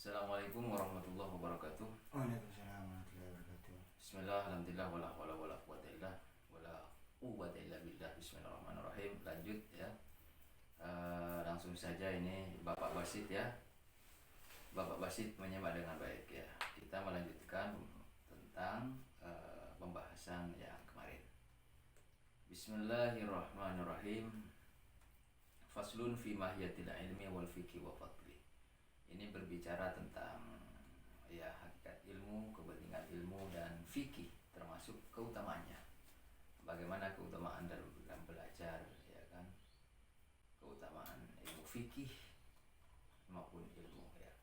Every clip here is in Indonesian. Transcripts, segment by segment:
Assalamualaikum warahmatullahi wabarakatuh. Waalaikumsalam warahmatullahi wabarakatuh. Bismillah, alhamdulillah, wala hawla wala quwwata illa wala quwwata illa billah. Bismillahirrahmanirrahim. Lanjut ya. Langsung saja ini Bapak Basit ya. Bapak Basit menyimak dengan baik ya. Kita melanjutkan tentang pembahasan yang kemarin. Bismillahirrahmanirrahim. Faslun fi mahiyatil ilmi wal fiqhi wa fadli. Ini berbicara tentang ya hakikat ilmu, kepentingan ilmu dan fikih, termasuk keutamaannya. Bagaimana keutamaan dalam belajar, ya kan? Keutamaan ilmu fikih maupun ilmu ya.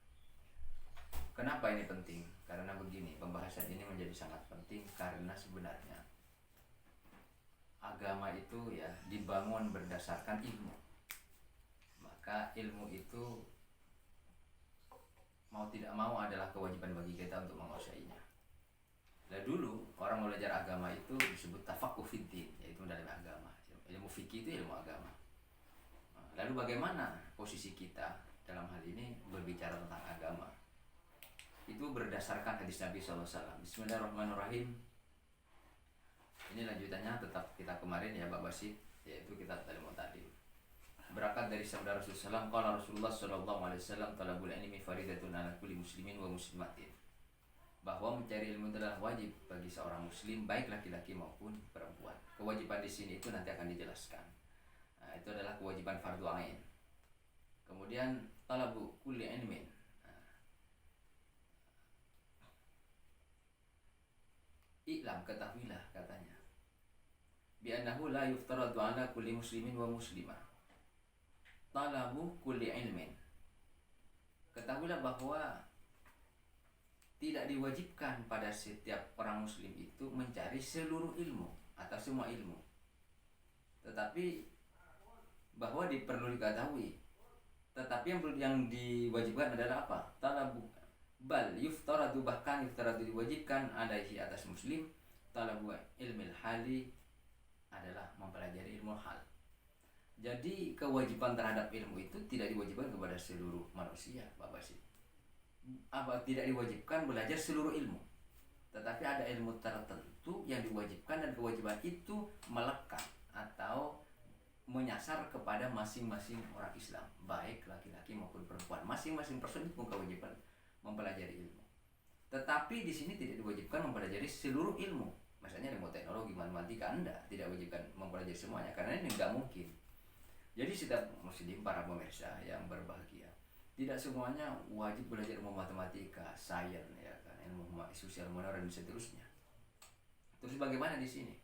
Kenapa ini penting? Karena begini, pembahasan ini menjadi sangat penting karena sebenarnya agama itu ya dibangun berdasarkan ilmu. Maka ilmu itu mau tidak mau adalah kewajiban bagi kita untuk menguasainya. Nah dulu orang belajar agama itu disebut tafaqquh fiddin, yaitu dalam agama. Ilmu fikih itu ilmu agama. Lalu bagaimana posisi kita dalam hal ini berbicara tentang agama? Itu berdasarkan hadis Nabi SAW. Bismillahirrahmanirrahim. Ini lanjutannya tetap kita kemarin ya Bapak Basit, yaitu kitab Talimut Talim. Berangkat dari sabda Rasulullah SAW, qala Rasulullah SAW, talabul ilmi faridatun ala kulli muslimin wa muslimatin. Bahwa mencari ilmu adalah wajib bagi seorang muslim, baik laki-laki maupun perempuan. Kewajiban di sini itu nanti akan dijelaskan. Nah, itu adalah kewajiban fardu ain. Kemudian talabu kulli ilmin. I'lam, ketahuilah katanya. Bi annahu la yuftaradu ala kulli muslimin wa muslimah. Talabu kulli ilmin. Ketahuilah bahwa tidak diwajibkan pada setiap orang muslim itu mencari seluruh ilmu atau semua ilmu. Tetapi bahwa perlu diketahui. Tetapi yang diwajibkan adalah apa? Talabu bal yuftaradu, bahkan yuftaradu diwajibkan alaihi atas muslim talabu ilmil hali, adalah mempelajari ilmu hal. Jadi kewajiban terhadap ilmu itu tidak diwajibkan kepada seluruh manusia, Bapak Basit. Tidak diwajibkan belajar seluruh ilmu. Tetapi ada ilmu tertentu yang diwajibkan dan kewajiban itu melekat atau menyasar kepada masing-masing orang Islam, baik laki-laki maupun perempuan. Masing-masing person itu punya kewajiban mempelajari ilmu. Tetapi di sini tidak diwajibkan mempelajari seluruh ilmu. Misalnya ilmu teknologi, matematika, tidak diwajibkan mempelajari semuanya karena ini enggak mungkin. Jadi setiap muslim, para pemirsa yang berbahagia, tidak semuanya wajib belajar ilmu matematika, sains, ya kan, ilmu sosial moneter dan seterusnya. Terus bagaimana di sini?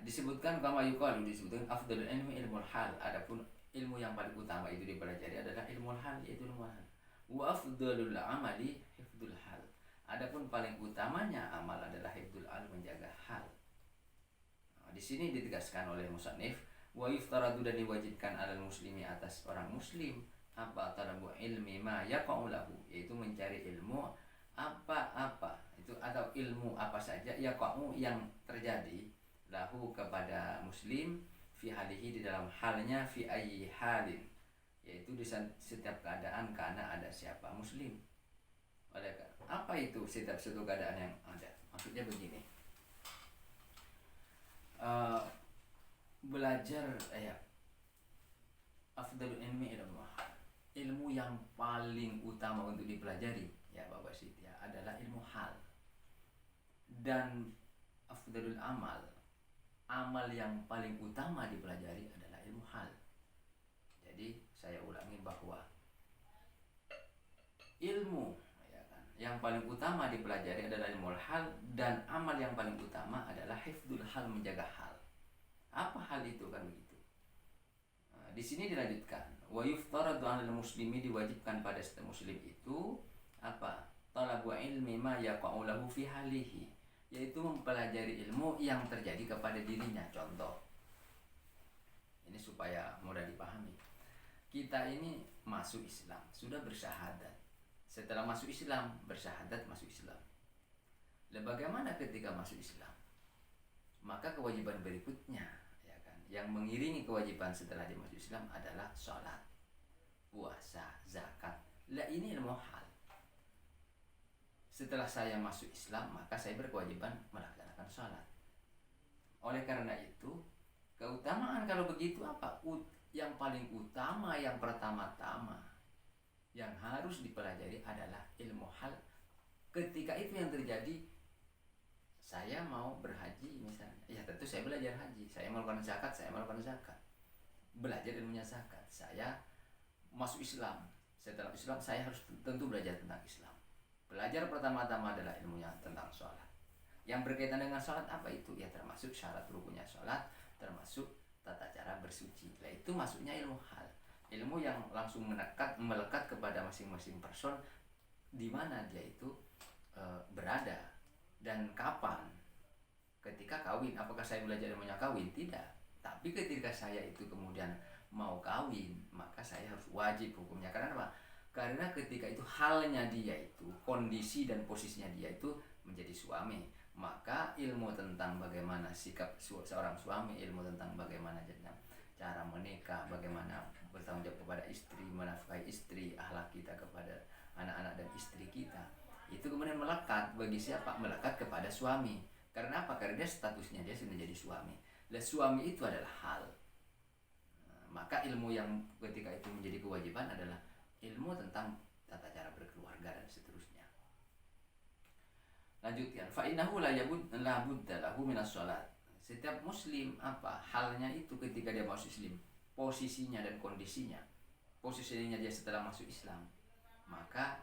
Disebutkan kama yuqalu, disebutkan afdalul ilmi ilmul hal. Adapun ilmu yang paling utama itu dipelajari adalah ilmul hal, yaitu ilmu hal. Wa afdalul amali hifdzul hal. Adapun paling utamanya amal adalah hifdzul hal, menjaga hal. Di sini ditegaskan oleh musannif, wa yuftaradu, dan diwajibkan alal muslimi atas orang muslim apa talabu ilmi ma yaqa'u lahu, yaitu mencari ilmu apa-apa itu atau ilmu apa saja yaqa'u yang terjadi lahu kepada muslim fi halihi, di dalam halnya, fi ayyi halin, yaitu di setiap keadaan karena ada siapa muslim. Oleh apa itu setiap suatu keadaan yang ada? Maksudnya begini. Belajar ya afdalul ilmi ilmu yang paling utama untuk dipelajari ya Bapak Basit ya adalah ilmu hal. Dan afdalul amal yang paling utama dipelajari adalah ilmu hal. Jadi saya ulangi bahwa ilmu ya kan, yang paling utama dipelajari adalah ilmu hal, dan amal yang paling utama adalah hifdzul hal, menjaga hal. Apa hal itu kan begitu? Di sini dilanjutkan, wa yuftaradu 'alal muslimi, diwajibkan pada setiap muslim itu apa? Talabu ilmi ma yaqa'u lahu fi halihi, yaitu mempelajari ilmu yang terjadi kepada dirinya. Contoh, ini supaya mudah dipahami. Kita ini masuk Islam, sudah bersyahadat. Setelah masuk Islam, bersyahadat masuk Islam. Lalu bagaimana ketika masuk Islam? Maka kewajiban berikutnya ya kan, yang mengiringi kewajiban setelah dia masuk Islam adalah sholat, puasa, zakat, Lah ini ilmu hal. Setelah saya masuk Islam, maka saya berkewajiban melaksanakan sholat. Oleh karena itu, keutamaan kalau begitu apa? Yang paling utama, yang pertama-tama yang harus dipelajari adalah ilmu hal. Ketika itu yang terjadi, saya mau berhaji misalnya, ya tentu saya belajar haji. Saya melakukan zakat, saya melakukan zakat. Belajar ilmunya zakat. Saya masuk Islam. Setelah Islam, saya harus tentu belajar tentang Islam. Belajar pertama-tama adalah ilmunya tentang sholat. Yang berkaitan dengan sholat apa itu? Ya termasuk syarat rukunnya sholat, termasuk tata cara bersuci. Nah, itu masuknya ilmu hal. Ilmu yang langsung melekat kepada masing-masing person, di mana dia itu berada dan kapan. Ketika kawin, apakah saya belajar ilmunya kawin? Tidak. Tapi ketika saya itu kemudian mau kawin, maka saya harus wajib hukumnya. Karena apa? Karena ketika itu halnya dia itu, kondisi dan posisinya dia itu menjadi suami, maka ilmu tentang bagaimana sikap seorang suami, ilmu tentang bagaimana cara menikah, bagaimana bertanggung jawab kepada istri, menafkahi istri, akhlak kita kepada anak-anak dan istri kita, itu kemudian melekat bagi siapa? Melekat kepada suami. Karena apa? Karena dia statusnya dia sudah jadi suami. Dan suami itu adalah hal. Maka ilmu yang ketika itu menjadi kewajiban adalah ilmu tentang tata cara berkeluarga dan seterusnya. Lanjutkan, fa innahu la budda lahu minas shalat. Setiap muslim apa halnya itu ketika dia masuk Islam, posisinya dan kondisinya. Posisinya dia setelah masuk Islam, maka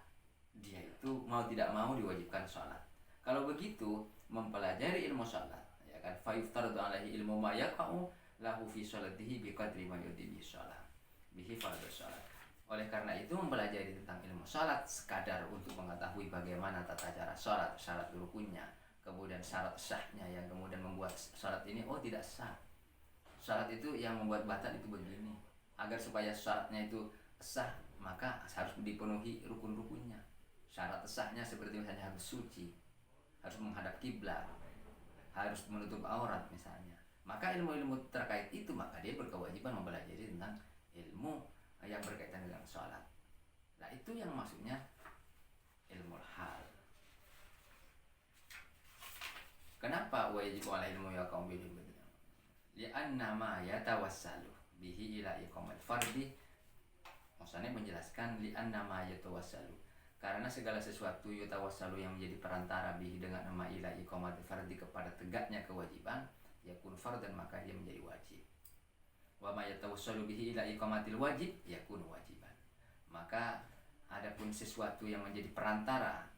dia itu mau tidak mau diwajibkan sholat. Kalau begitu, mempelajari ilmu sholat, ya kan, fa yuftaradu alaihi ilmu ma yaqa'u lahu fi sholatihi biqadri ma yudibi sholat bihi fardhu sholat. Oleh karena itu, mempelajari tentang ilmu sholat sekadar untuk mengetahui bagaimana tata cara sholat, syarat rukunnya, kemudian syarat sahnya yang kemudian membuat sholat ini tidak sah. Sholat itu yang membuat batal itu begini. Agar supaya syaratnya itu sah, maka harus dipenuhi rukun-rukunnya. Syarat sahnya seperti misalnya harus suci, harus menghadap kiblat, harus menutup aurat misalnya. Maka ilmu-ilmu terkait itu, maka dia berkewajiban mempelajari tentang ilmu yang berkaitan dengan sholat. Nah, itu yang maksudnya ilmu hal. Kenapa wajib ala ilmu ya kaum bihi? Li'anna ma yatawassalu bihi ila iqamil fardi. Maksudnya menjelaskan li'anna ma yatawassalu, karena segala sesuatu yatawassalu yang menjadi perantara bihi dengan nama ila iqamatil fardi kepada tegaknya kewajiban, yakun fardan, maka dia menjadi wajib. Wa ma yatawassalu bihi ila iqamatil wajib yakun wajiban. Maka adapun sesuatu yang menjadi perantara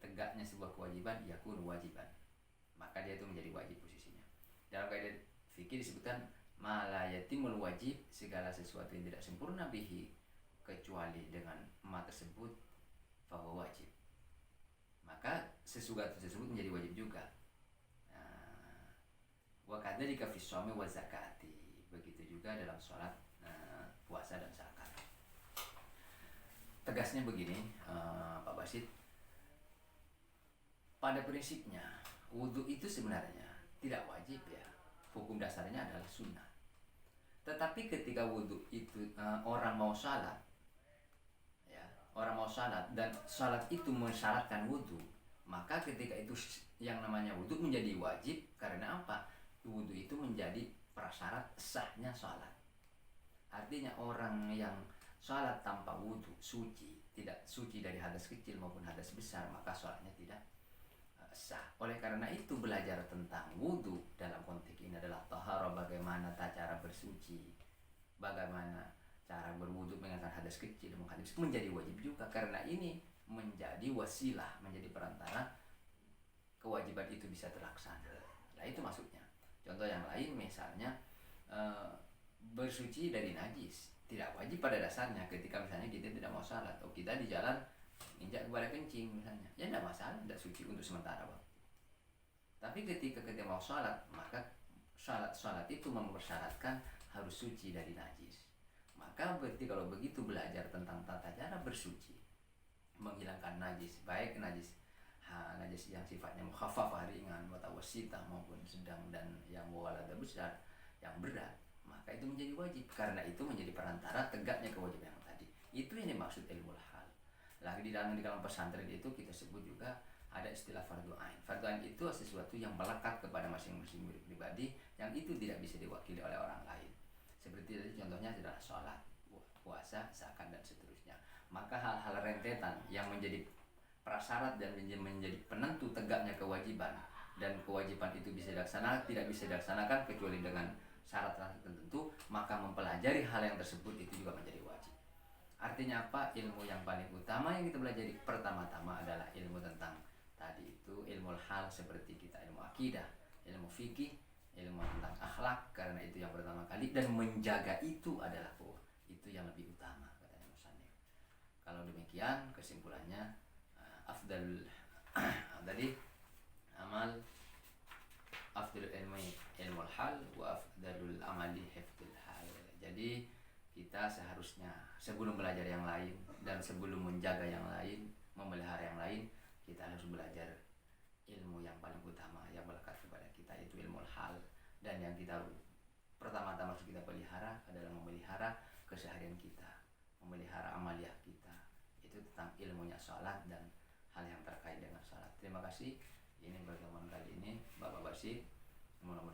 tegaknya sebuah kewajiban, yakun wajiban, maka dia itu menjadi wajib posisinya. Dalam kaidah fikih disebutkan ma la yatimul wajib, segala sesuatu yang tidak sempurna bihi, kecuali dengan ma tersebut, fahuwa wajib, maka sesuatu tersebut menjadi wajib juga. Wa kadzalika fi shaumi wa zakati, begitu juga dalam sholat, puasa dan zakat. Tegasnya begini, Pak Basit, pada prinsipnya wudhu itu sebenarnya tidak wajib ya, hukum dasarnya adalah sunnah. Tetapi ketika wudhu itu orang mau sholat, ya, orang mau sholat dan sholat itu mensyaratkan wudhu, maka ketika itu yang namanya wudhu menjadi wajib. Karena apa? Wudhu itu menjadi prasyarat sahnya sholat. Artinya orang yang sholat tanpa wudhu suci, tidak suci dari hadas kecil maupun hadas besar, maka sholatnya tidak sah. Oleh karena itu, belajar tentang wudhu dalam konteks ini adalah taharah, bagaimana cara bersuci, bagaimana cara berwudhu mengenai hadas kecil dan hadas besar, menjadi wajib juga. Karena ini menjadi wasilah, menjadi perantara kewajiban itu bisa terlaksana. Nah, itu maksudnya. Contoh yang lain misalnya bersuci dari najis, tidak wajib pada dasarnya. Ketika misalnya kita tidak mau salat atau kita di jalan injak kepada kencing misalnya, ya tidak masalah, tidak suci untuk sementara waktu. Tapi ketika kita mau salat, maka salat itu mempersyaratkan harus suci dari najis. Maka berarti kalau begitu belajar tentang tata cara bersuci, menghilangkan najis, baik najis yang sifatnya mukhaffafah ringan, mutawassithah maupun sedang, dan yang muwalada besar, yang berat, maka itu menjadi wajib. Karena itu menjadi perantara tegaknya kewajiban yang tadi. Itu yang dimaksud ilmu hal. Lagi di dalam pesantren itu kita sebut juga ada istilah fardu ain. Fardu ain itu sesuatu yang melekat kepada masing-masing murid pribadi, yang itu tidak bisa diwakili oleh orang lain. Seperti tadi contohnya adalah sholat, puasa, zakat dan seterusnya. Maka hal-hal rentetan yang menjadi prasyarat dan menjadi penentu tegaknya kewajiban, dan kewajiban itu bisa dilaksanakan, tidak bisa dilaksanakan kecuali dengan syarat-syarat tertentu, maka mempelajari hal yang tersebut itu juga menjadi wajib. Artinya apa? Ilmu yang paling utama yang kita pelajari pertama-tama adalah ilmu tentang tadi itu ilmu hal, seperti kita ilmu akidah, ilmu fikih, ilmu tentang akhlak, karena itu yang pertama kali, dan menjaga itu adalah itu yang lebih utama, katanya musannif. Kalau demikian kesimpulannya, afdal tadi amal afdalul ilmi ilmul hal wa afdalul amali hifdzul hal. Jadi kita seharusnya sebelum belajar yang lain dan sebelum menjaga yang lain, memelihara yang lain, kita harus belajar ilmu yang paling utama yang melekat kepada kita, yaitu ilmu hal. Dan yang kita pertama-tama harus kita pelihara adalah memelihara keseharian kita, memelihara amaliyah kita, itu tentang ilmunya sholat dan hal yang terkait dengan sholat. Terima kasih. Ini pertemuan kali ini Bapak Basir. Mudah-mudahan